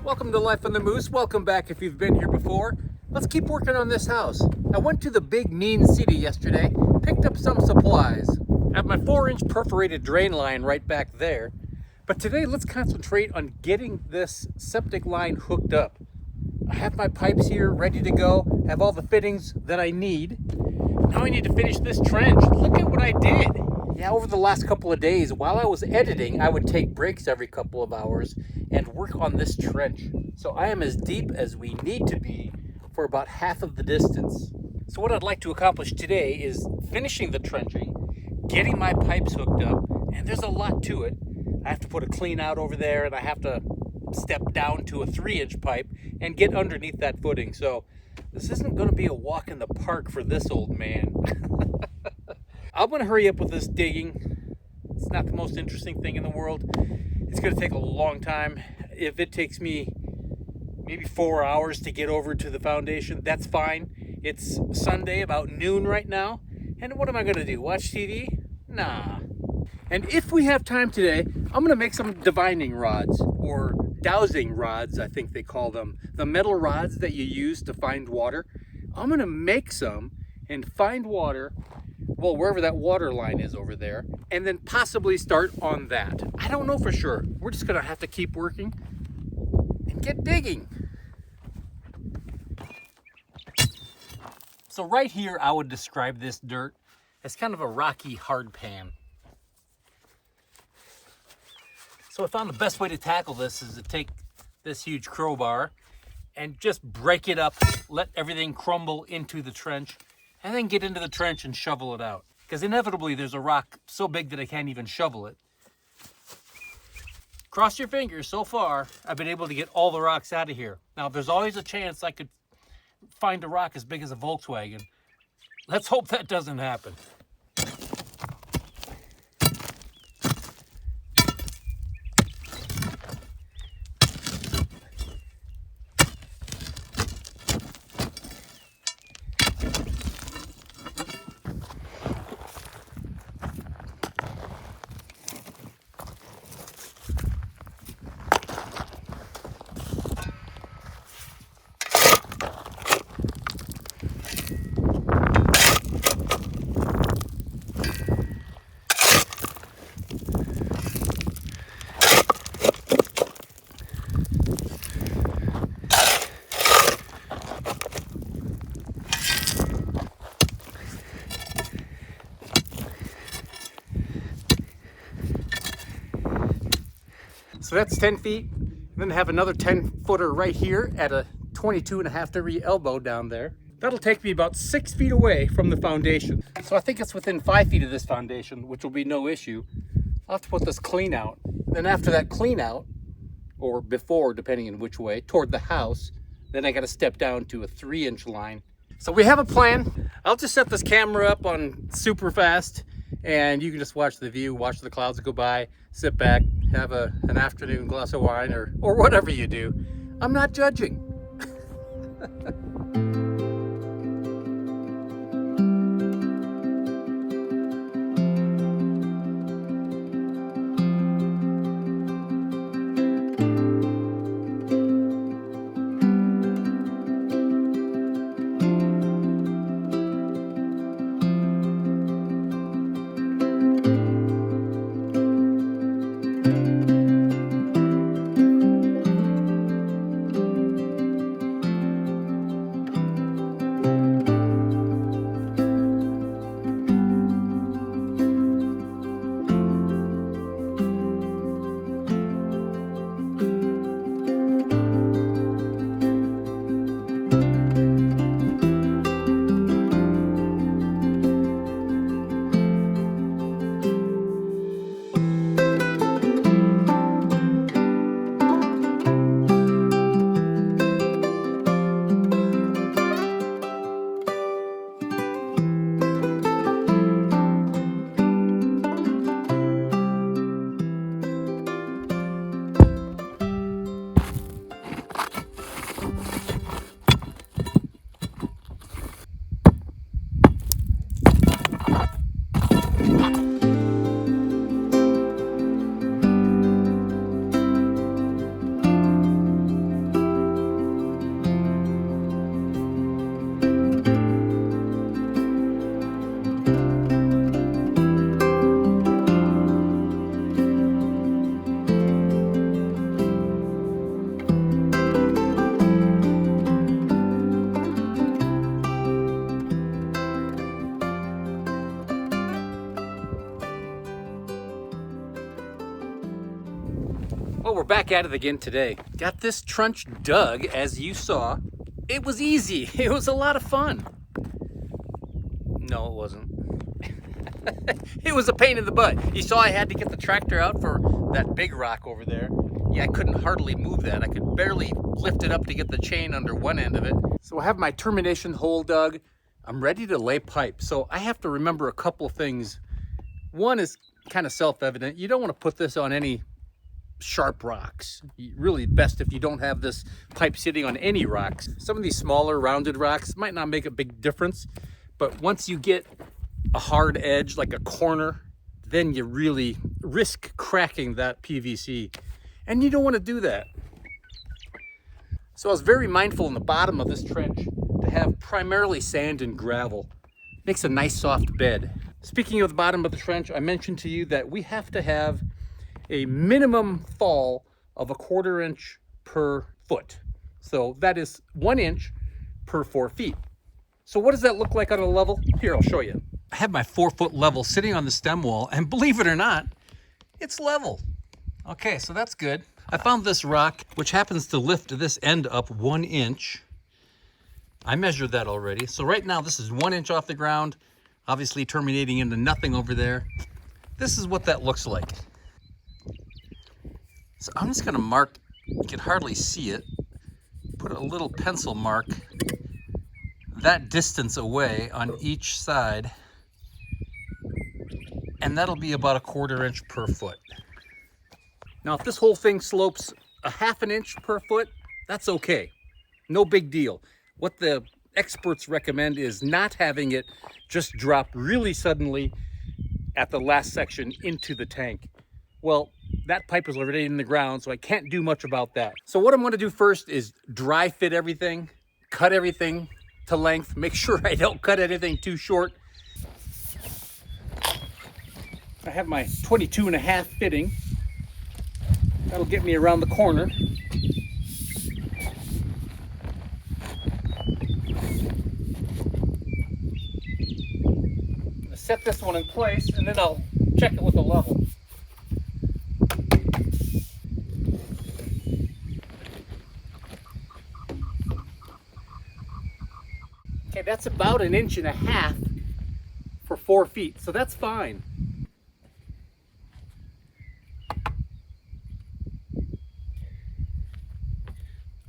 Welcome to Life on the Moose. Welcome back if you've been here before. Let's keep working on this house. I went to the big mean city yesterday, picked up some supplies. I have my 4-inch perforated drain line right back there. But today let's concentrate on getting this septic line hooked up. I have my pipes here ready to go, have all the fittings that I need. Now I need to finish this trench. Look at what I did. Yeah, over the last couple of days, while I was editing, I would take breaks every couple of hours and work on this trench. So I am as deep as we need to be for about half of the distance. So what I'd like to accomplish today is finishing the trenching, getting my pipes hooked up, and there's a lot to it. I have to put a clean out over there, and I have to step down to a 3-inch pipe and get underneath that footing. So this isn't going to be a walk in the park for this old man. I'm going to hurry up with this digging. It's not the most interesting thing in the world. It's going to take a long time. If it takes me maybe 4 hours to get over to the foundation, that's fine. It's Sunday, about noon right now. And what am I going to do? Watch TV? Nah. And if we have time today, I'm going to make some divining rods, or dowsing rods, I think they call them. The metal rods that you use to find water. I'm going to make some and find water, well, wherever that water line is over there, and then possibly start on that. I don't know for sure. We're just going to have to keep working and get digging. So right here, I would describe this dirt as kind of a rocky hard pan. So I found the best way to tackle this is to take this huge crowbar and just break it up, let everything crumble into the trench, and then get into the trench and shovel it out. Because inevitably there's a rock so big that I can't even shovel it. Cross your fingers, so far I've been able to get all the rocks out of here. Now there's always a chance I could find a rock as big as a Volkswagen. Let's hope that doesn't happen. So that's 10 feet. Then have another 10-footer right here at a 22.5-degree elbow down there. That'll take me about 6 feet away from the foundation. So I think it's within 5 feet of this foundation, which will be no issue. I'll have to put this clean out. Then after that clean out, or before, depending on which way, toward the house, then I got to step down to a 3-inch line. So we have a plan. I'll just set this camera up on super fast, and you can just watch the view, watch the clouds go by, sit back, have an afternoon glass of wine, or whatever you do. I'm not judging. We're back at it again today. Got this trench dug, as you saw. It was easy. It was a lot of fun. No, it wasn't. It was a pain in the butt. You saw I had to get the tractor out for that big rock over there. Yeah, I couldn't hardly move that. I could barely lift it up to get the chain under one end of it. So I have my termination hole dug. I'm ready to lay pipe. So I have to remember a couple things. One is kind of self-evident. You don't want to put this on any sharp rocks. Really best if you don't have this pipe sitting on any rocks. Some of these smaller rounded rocks might not make a big difference, but once you get a hard edge like a corner, then you really risk cracking that PVC, and you don't want to do that. So I was very mindful in the bottom of this trench to have primarily sand and gravel. Makes a nice soft bed. Speaking of the bottom of the trench, I mentioned to you that we have to have a minimum fall of 1/4 inch per foot. So that is 1 inch per 4 feet. So what does that look like on a level? Here, I'll show you. I have my 4-foot level sitting on the stem wall, and believe it or not, it's level. Okay, so that's good. I found this rock, which happens to lift this end up 1 inch. I measured that already. So right now, this is 1 inch off the ground, obviously terminating into nothing over there. This is what that looks like. So I'm just gonna mark, you can hardly see it, put a little pencil mark that distance away on each side, and that'll be about 1/4 inch per foot. Now, if this whole thing slopes 1/2 inch per foot, that's okay. No big deal. What the experts recommend is not having it just drop really suddenly at the last section into the tank. Well, that pipe is already in the ground, so I can't do much about that. So what I'm going to do first is dry fit everything, cut everything to length, make sure I don't cut anything too short. I have my 22.5 fitting. That'll get me around the corner. I'm gonna set this one in place, and then I'll check it with a level. Okay, that's about 1.5 inches for 4 feet, so that's fine.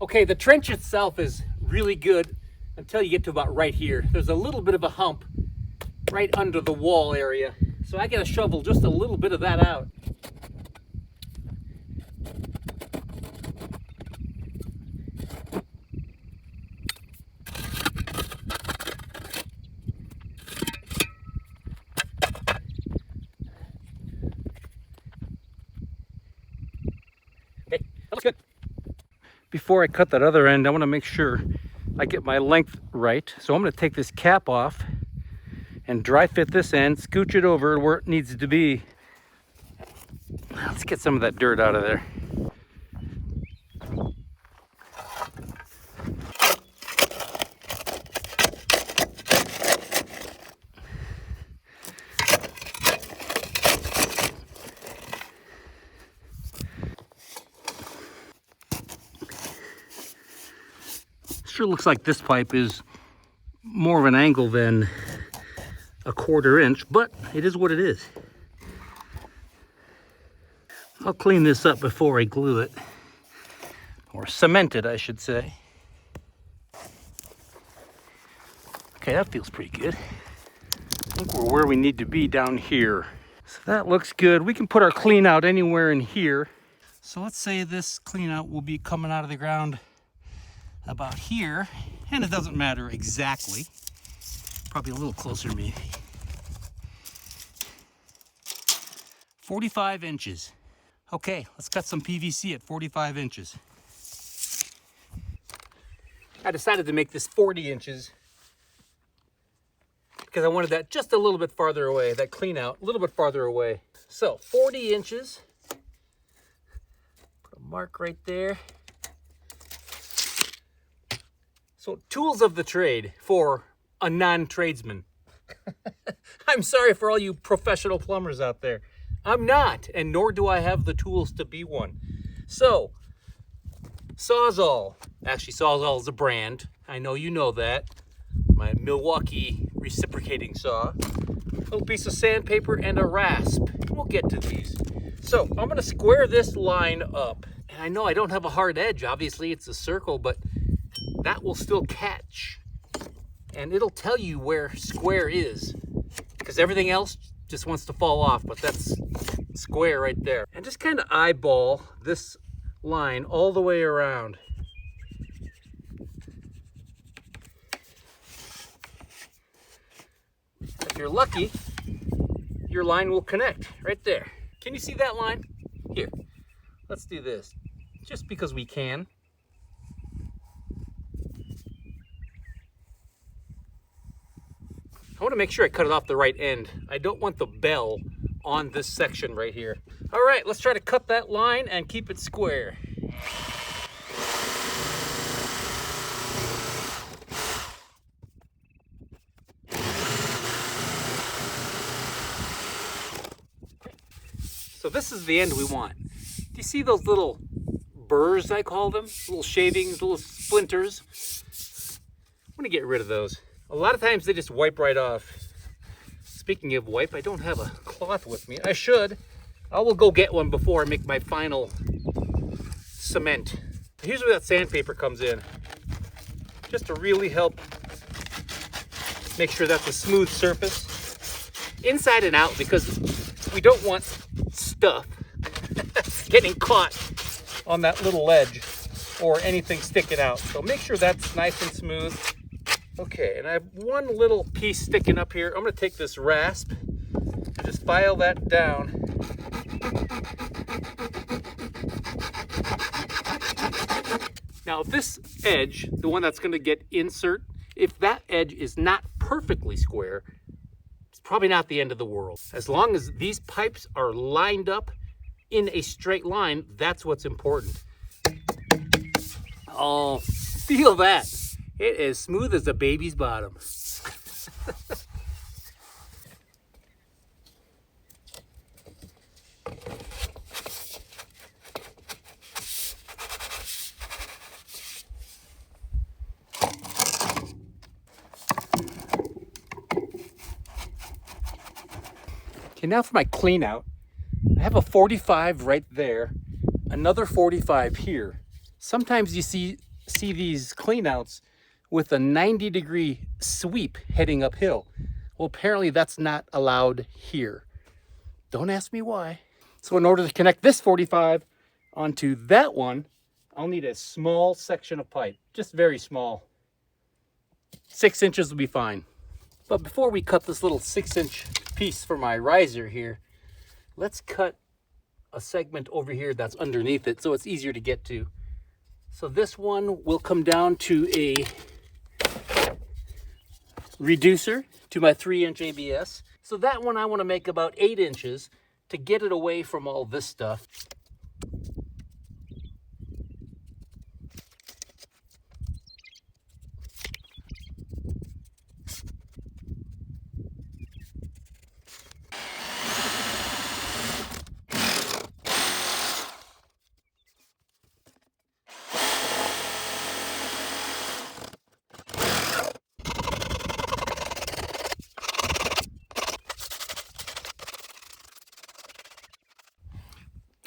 Okay, the trench itself is really good until you get to about right here. There's a little bit of a hump right under the wall area, so I gotta shovel just a little bit of that out. Okay, that looks good. Before I cut that other end, I want to make sure I get my length right. So I'm going to take this cap off and dry fit this end, scooch it over where it needs to be. Let's get some of that dirt out of there. Sure looks like this pipe is more of an angle than 1/4 inch, but it is what it is. I'll clean this up before I glue it, or cement it, I should say. Okay, that feels pretty good. I think we're where we need to be down here. So that looks good. We can put our clean out anywhere in here. So let's say this clean out will be coming out of the ground about here, and it doesn't matter exactly. Probably a little closer maybe. 45 inches. Okay, let's cut some PVC at 45 inches. I decided to make this 40 inches because I wanted that just a little bit farther away, that clean out, a little bit farther away. So 40 inches. Put a mark right there. So tools of the trade for a non-tradesman. I'm sorry for all you professional plumbers out there. I'm not, and nor do I have the tools to be one. So, Sawzall. Actually, Sawzall is a brand. I know you know that. My Milwaukee reciprocating saw. A little piece of sandpaper and a rasp. We'll get to these. So, I'm gonna square this line up. And I know I don't have a hard edge. Obviously, it's a circle, but that will still catch. And it'll tell you where square is, because everything else just wants to fall off, but that's square right there. And just kind of eyeball this line all the way around. If you're lucky, your line will connect right there. Can you see that line? Here, let's do this, just because we can. I want to make sure I cut it off the right end. I don't want the bell on this section right here. All right, let's try to cut that line and keep it square. So this is the end we want. Do you see those little burrs, I call them? Little shavings, little splinters. I'm gonna get rid of those. A lot of times they just wipe right off. Speaking of wipe, I don't have a cloth with me. I should. I will go get one before I make my final cement. Here's where that sandpaper comes in. Just to really help make sure that's a smooth surface. Inside and out, because we don't want stuff getting caught on that little ledge or anything sticking out. So make sure that's nice and smooth. Okay, and I have one little piece sticking up here. I'm gonna take this rasp and just file that down. Now this edge, the one that's gonna get insert, if that edge is not perfectly square, it's probably not the end of the world. As long as these pipes are lined up in a straight line, that's what's important. Oh, feel that. It is smooth as a baby's bottom. Okay, now for my clean out. I have a 45 right there, another 45 here. Sometimes you see these clean outs with a 90-degree sweep heading uphill. Well, apparently that's not allowed here. Don't ask me why. So in order to connect this 45 onto that one, I'll need a small section of pipe, just very small. 6 inches will be fine. But before we cut this little 6-inch piece for my riser here, let's cut a segment over here that's underneath it so it's easier to get to. So this one will come down to a reducer to my 3-inch ABS. So that one I want to make about 8 inches to get it away from all this stuff.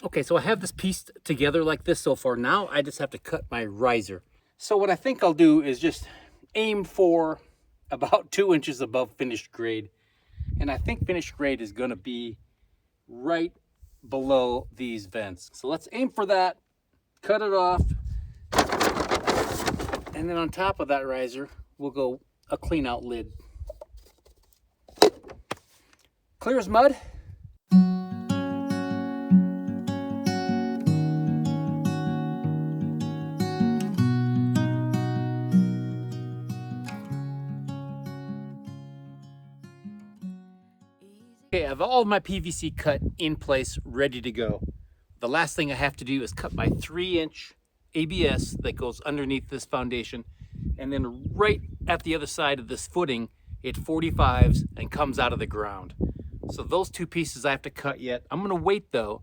Okay, so I have this pieced together like this so far. Now I just have to cut my riser. So what I think I'll do is just aim for about 2 inches above finished grade. And I think finished grade is gonna be right below these vents. So let's aim for that, cut it off. And then on top of that riser, we'll go a clean out lid. Clear as mud. Okay, I have all of my PVC cut in place, ready to go. The last thing I have to do is cut my 3-inch ABS that goes underneath this foundation, and then right at the other side of this footing, it 45s and comes out of the ground. So those two pieces I have to cut yet. I'm gonna wait though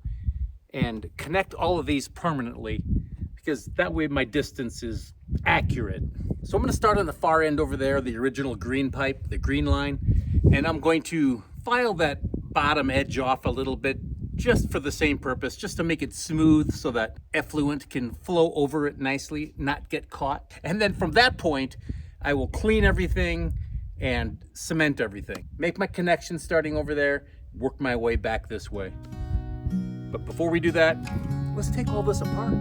and connect all of these permanently, because that way my distance is accurate. So I'm going to start on the far end over there, the original green pipe, the green line, and I'm going to file that bottom edge off a little bit just for the same purpose, just to make it smooth so that effluent can flow over it nicely, not get caught. And then from that point, I will clean everything and cement everything. Make my connection starting over there, work my way back this way. But before we do that, let's take all this apart.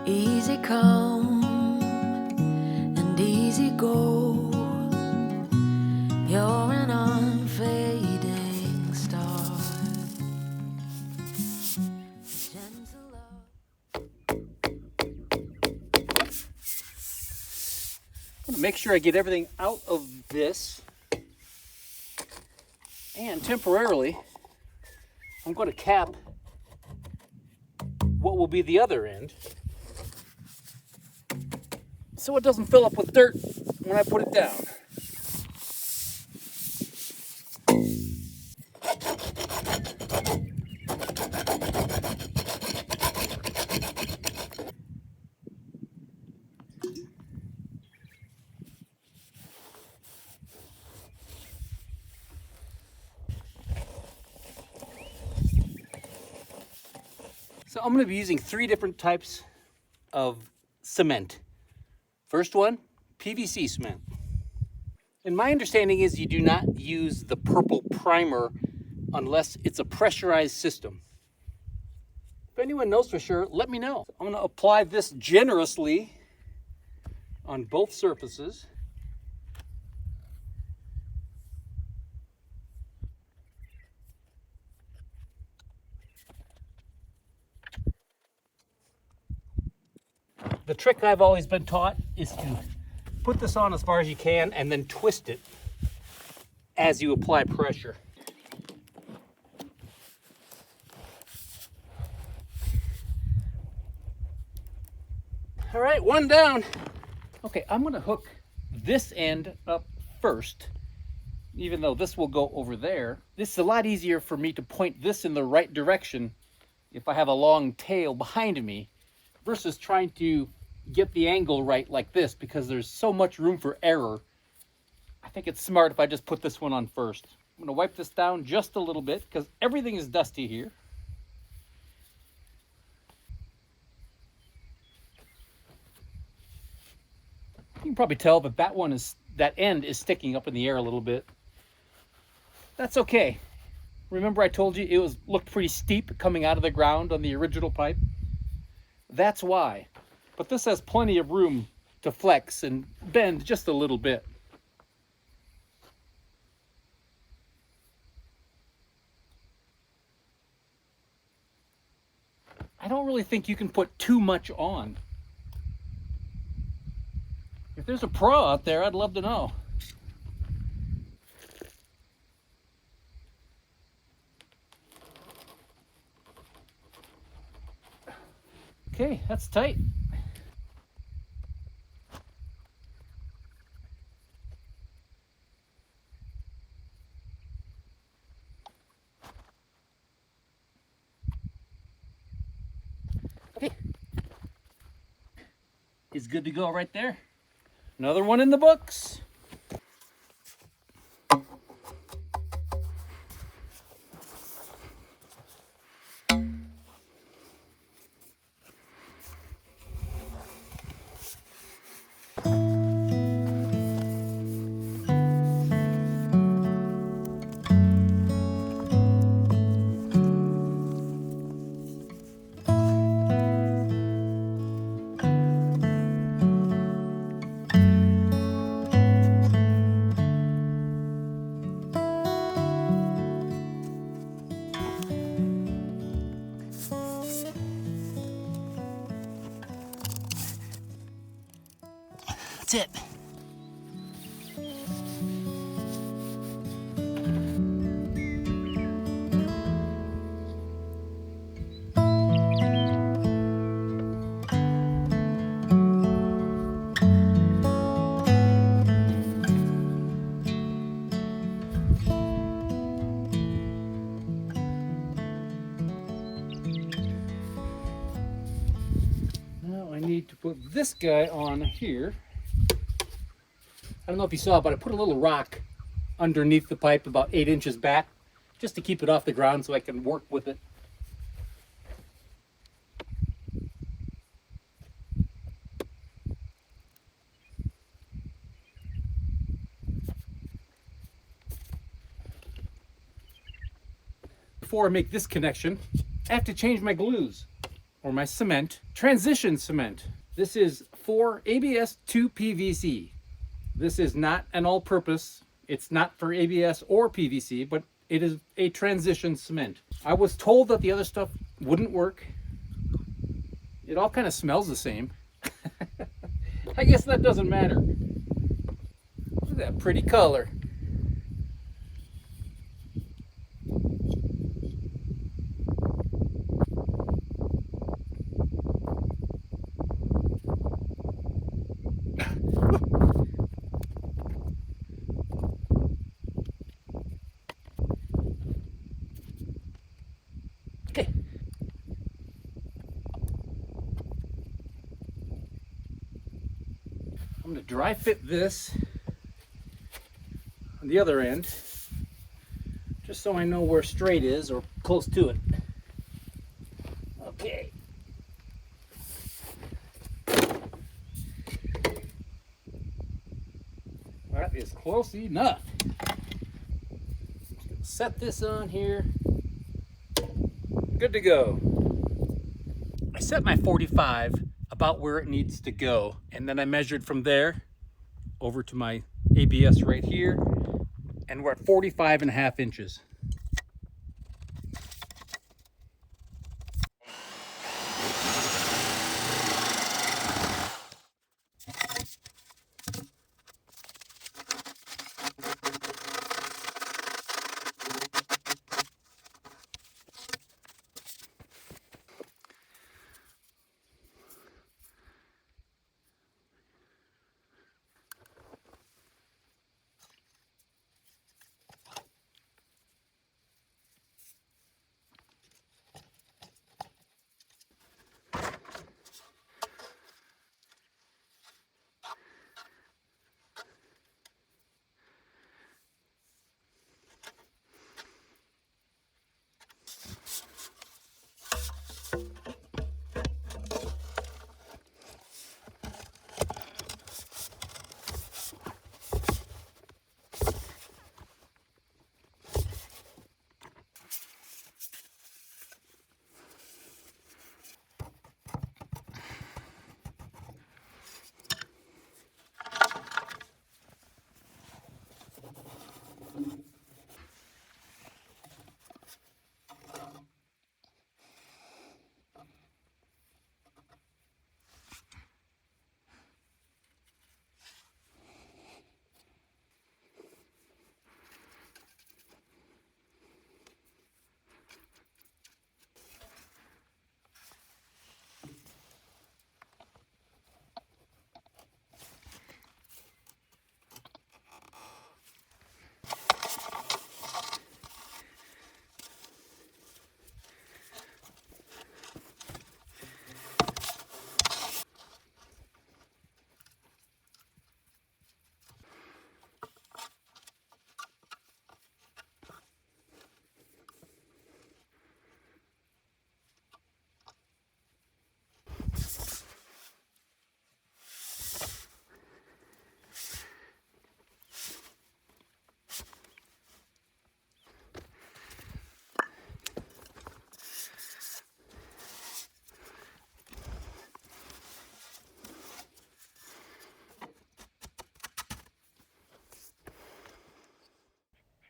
Easy come and easy go. You're an unfading star. Gentle love. I'm gonna make sure I get everything out of this. And temporarily, I'm going to cap what will be the other end, so it doesn't fill up with dirt when I put it down. So I'm going to be using 3 different types of cement. First one, PVC cement. And my understanding is you do not use the purple primer unless it's a pressurized system. If anyone knows for sure, let me know. I'm going to apply this generously on both surfaces. The trick I've always been taught is to put this on as far as you can and then twist it as you apply pressure. All right, one down. Okay, I'm gonna hook this end up first, even though this will go over there. This is a lot easier for me to point this in the right direction if I have a long tail behind me, versus trying to get the angle right like this, because there's so much room for error. I think it's smart if I just put this one on first. I'm gonna wipe this down just a little bit because everything is dusty here. You can probably tell that that end is sticking up in the air a little bit. That's okay. Remember I told you it looked pretty steep coming out of the ground on the original pipe? That's why. But this has plenty of room to flex and bend just a little bit. I don't really think you can put too much on. If there's a pro out there, I'd love to know. Okay, that's tight. Okay. It's good to go right there. Another one in the books. That's it. put this guy on here. I don't know if you saw, but I put a little rock underneath the pipe about 8 inches back, just to keep it off the ground so I can work with it. Before I make this connection, I have to change my glues, or my cement, transition cement. This is for ABS to PVC. This is not an all-purpose. It's not for ABS or PVC, but it is a transition cement. I was told that the other stuff wouldn't work. It all kind of smells the same. I guess that doesn't matter. Look at that pretty color. Okay. I'm going to dry fit this on the other end, just so I know where straight is or close to it. Okay. That is close enough. Just gonna set this on here. Good to go. I set my 45 about where it needs to go, and then I measured from there over to my ABS right here, and we're at 45.5 inches.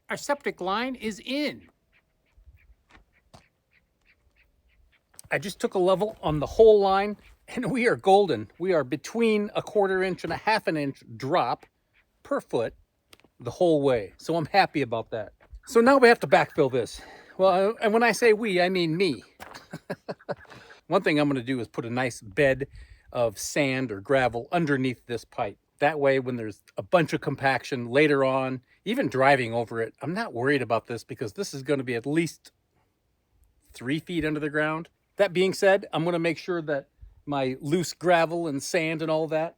Our septic line is in. I just took a level on the whole line, and we are golden. We are between 1/4 inch and 1/2 inch drop per foot the whole way. So I'm happy about that. So now we have to backfill this. Well, and when I say we, I mean me. One thing I'm going to do is put a nice bed of sand or gravel underneath this pipe. That way, when there's a bunch of compaction later on, even driving over it, I'm not worried about this because this is going to be at least 3 feet under the ground. That being said, I'm going to make sure that my loose gravel and sand and all that.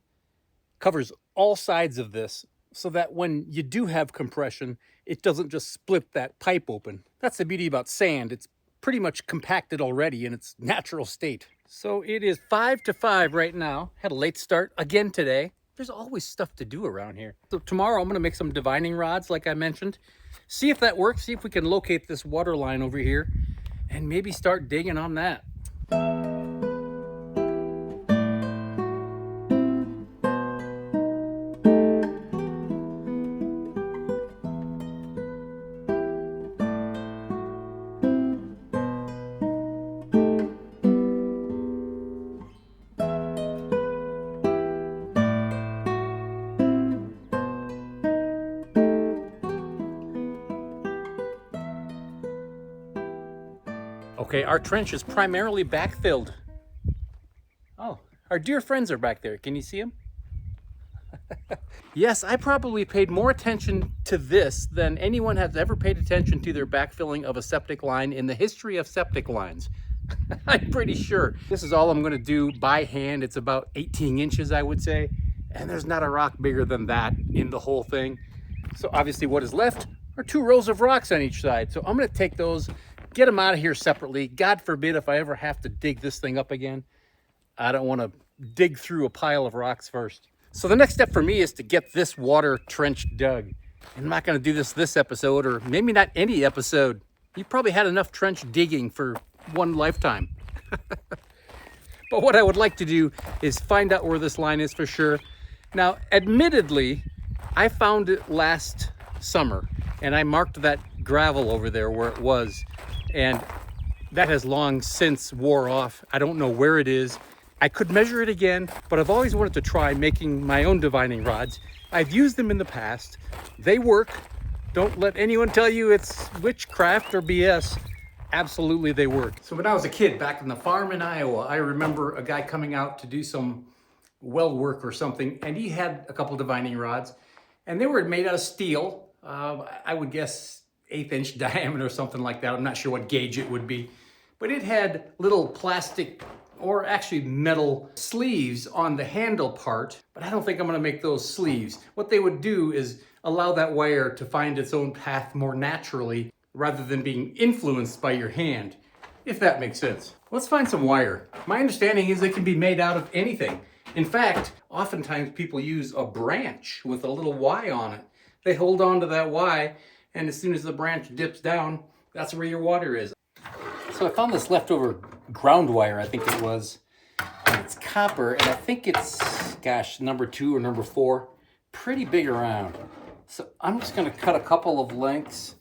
Covers all sides of this so that when you do have compression, it doesn't just split that pipe open. That's the beauty about sand. It's pretty much compacted already in its natural state. So it is 5 to 5 right now. Had a late start again today. There's always stuff to do around here. So tomorrow I'm gonna make some divining rods like I mentioned. See if that works, see if we can locate this water line over here and maybe start digging on that. Okay, our trench is primarily backfilled. Oh, our dear friends are back there. Can you see them? Yes, I probably paid more attention to this than anyone has ever paid attention to their backfilling of a septic line in the history of septic lines. I'm pretty sure. This is all I'm gonna do by hand. It's about 18 inches, I would say. And there's not a rock bigger than that in the whole thing. So obviously what is left are 2 rows of rocks on each side. So I'm gonna take those, get them out of here separately. God forbid if I ever have to dig this thing up again. I don't want to dig through a pile of rocks first. So the next step for me is to get this water trench dug. I'm not going to do this episode, or maybe not any episode. You've probably had enough trench digging for one lifetime. But what I would like to do is find out where this line is for sure. Now, admittedly, I found it last summer, and I marked that gravel over there where it was. And that has long since wore off. I don't know where it is. I could measure it again, but I've always wanted to try making my own divining rods. I've used them in the past. They work. Don't let anyone tell you it's witchcraft or BS. Absolutely, they work. So when I was a kid back in the farm in Iowa, I remember a guy coming out to do some well work or something, and he had a couple divining rods, and they were made out of steel. I would guess 1/8 inch diameter or something like that. I'm not sure what gauge it would be, but it had little plastic or actually metal sleeves on the handle part, but I don't think I'm gonna make those sleeves. What they would do is allow that wire to find its own path more naturally rather than being influenced by your hand, if that makes sense. Let's find some wire. My understanding is it can be made out of anything. In fact, oftentimes people use a branch with a little Y on it. They hold on to that Y, and as soon as the branch dips down, that's where your water is. So I found this leftover ground wire, I think it was. And it's copper, and I think it's, gosh, number 2 or number 4. Pretty big around. So I'm just gonna cut a couple of lengths.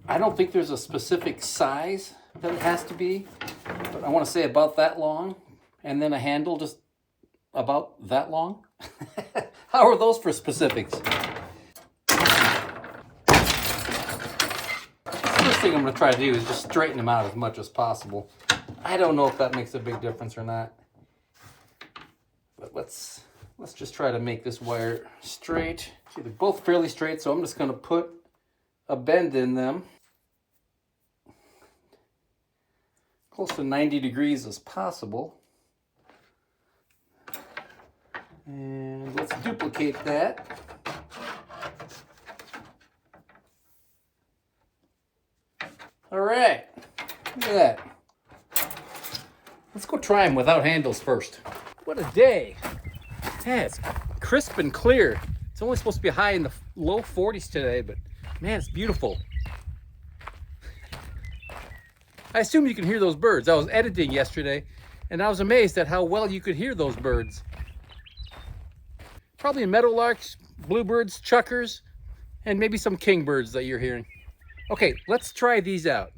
I don't think there's a specific size that it has to be, but I wanna say about that long, and then a handle just about that long. How are those for specifics? First thing I'm going to try to do is just straighten them out as much as possible. I don't know if that makes a big difference or not, but let's just try to make this wire straight. See, they're both fairly straight, so I'm just going to put a bend in them close to 90 degrees as possible. And let's duplicate that. All right, look at that. Let's go try them without handles first. What a day. Yeah, it's crisp and clear. It's only supposed to be high in the low 40s today, but man, it's beautiful. I assume you can hear those birds. I was editing yesterday, and I was amazed at how well you could hear those birds. Probably meadowlarks, bluebirds, chuckers, and maybe some kingbirds that you're hearing. Okay, let's try these out.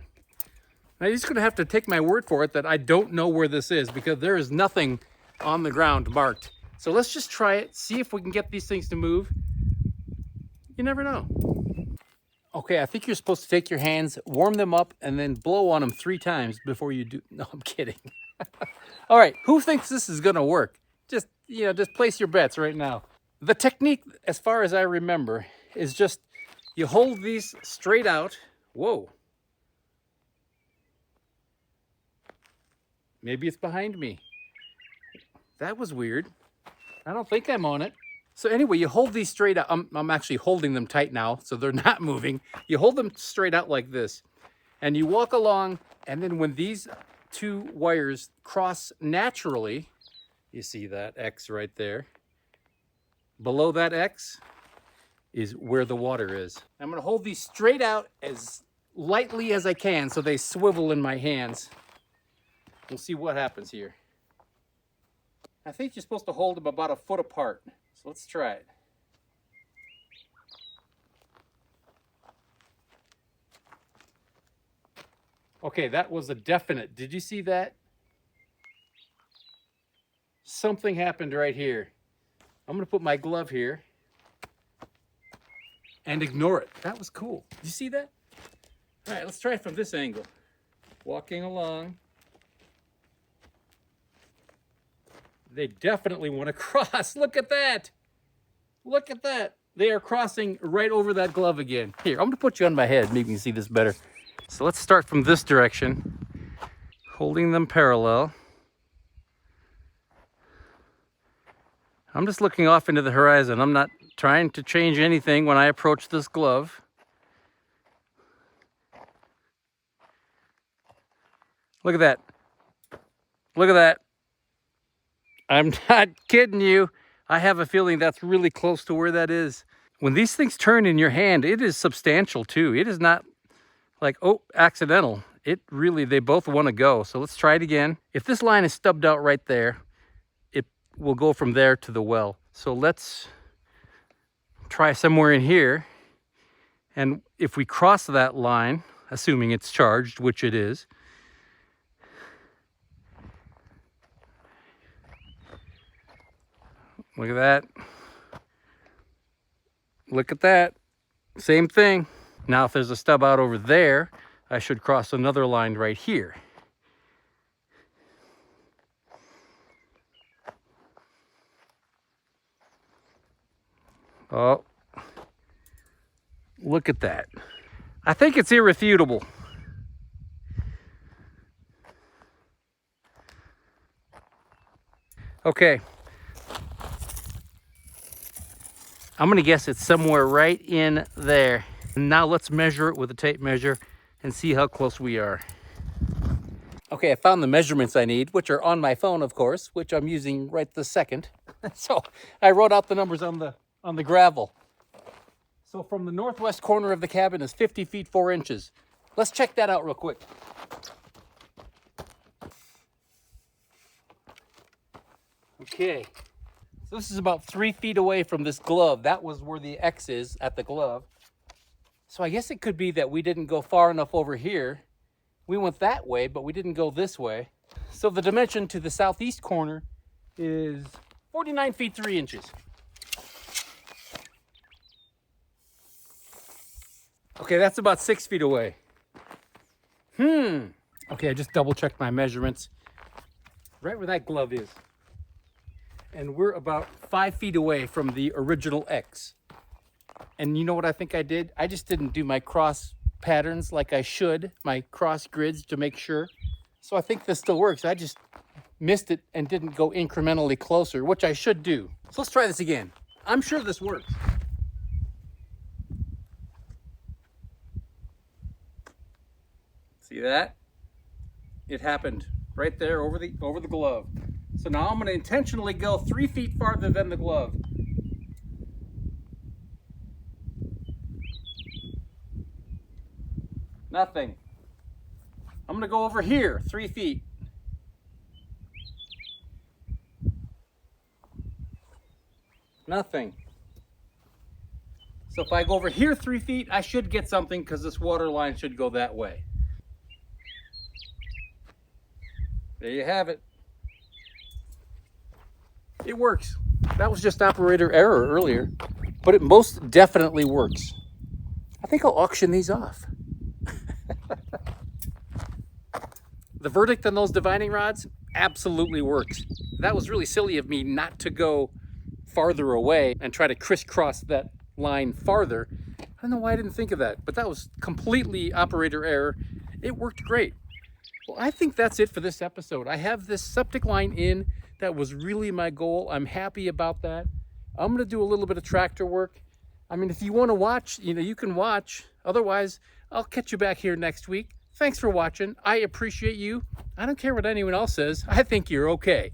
Now you're just gonna have to take my word for it that I don't know where this is because there is nothing on the ground marked. So let's just try it, see if we can get these things to move. You never know. Okay, I think you're supposed to take your hands, warm them up, and then blow on them 3 times before you do. No, I'm kidding. All right, who thinks this is gonna work? Just place your bets right now. The technique, as far as I remember, is just you hold these straight out. Whoa. Maybe it's behind me. That was weird. I don't think I'm on it. So anyway, you hold these straight out. I'm actually holding them tight now, so they're not moving. You hold them straight out like this, and you walk along, and then when these two wires cross naturally, you see that X right there. Below that X is where the water is. I'm gonna hold these straight out as lightly as I can so they swivel in my hands. We'll see what happens here. I think you're supposed to hold them about a foot apart. So let's try it. Okay, that was a definite. Did you see that? Something happened right here. I'm gonna put my glove here and ignore it. That was cool. Did you see that? All right, let's try it from this angle. Walking along. They definitely want to cross. Look at that. Look at that. They are crossing right over that glove again. Here, I'm gonna put you on my head. Maybe you can see this better. So let's start from this direction, holding them parallel. I'm just looking off into the horizon. I'm not trying to change anything when I approach this glove. Look at that. Look at that. I'm not kidding you. I have a feeling that's really close to where that is. When these things turn in your hand, it is substantial too. It is not like, oh, accidental. It really, they both want to go. So let's try it again. If this line is stubbed out right there, it will go from there to the well. So let's try somewhere in here. And if we cross that line, assuming it's charged, which it is, look at that. Look at that. Same thing. Now, if there's a stub out over there, I should cross another line right here. Oh, look at that. I think it's irrefutable. Okay. I'm gonna guess it's somewhere right in there. Now let's measure it with a tape measure and see how close we are. Okay, I found the measurements I need, which are on my phone, of course, which I'm using right this second. So I wrote out the numbers on the gravel. So from the northwest corner of the cabin is 50 feet 4 inches. Let's check that out real quick. Okay. So this is about 3 feet away from this glove. That was where the X is at the glove. So I guess it could be that we didn't go far enough over here. We went that way, but we didn't go this way. So the dimension to the southeast corner is 49 feet 3 inches. Okay, that's about 6 feet away. Okay, I just double checked my measurements. Right where that glove is. And we're about 5 feet away from the original X. And you know what I think I did? I just didn't do my cross patterns like I should, my cross grids to make sure. So I think this still works. I just missed it and didn't go incrementally closer, which I should do. So let's try this again. I'm sure this works. See that? It happened right there over the glove. So now I'm going to intentionally go 3 feet farther than the glove. Nothing. I'm going to go over here 3 feet. Nothing. So if I go over here 3 feet, I should get something because this water line should go that way. There you have it. It works. That was just operator error earlier, but it most definitely works. I think I'll auction these off. The verdict on those divining rods absolutely works. That was really silly of me not to go farther away and try to crisscross that line farther. I don't know why I didn't think of that, but that was completely operator error. It worked great. Well, I think that's it for this episode. I have this septic line in. That was really my goal. I'm happy about that. I'm going to do a little bit of tractor work. I mean, if you want to watch, you can watch. Otherwise, I'll catch you back here next week. Thanks for watching. I appreciate you. I don't care what anyone else says. I think you're okay.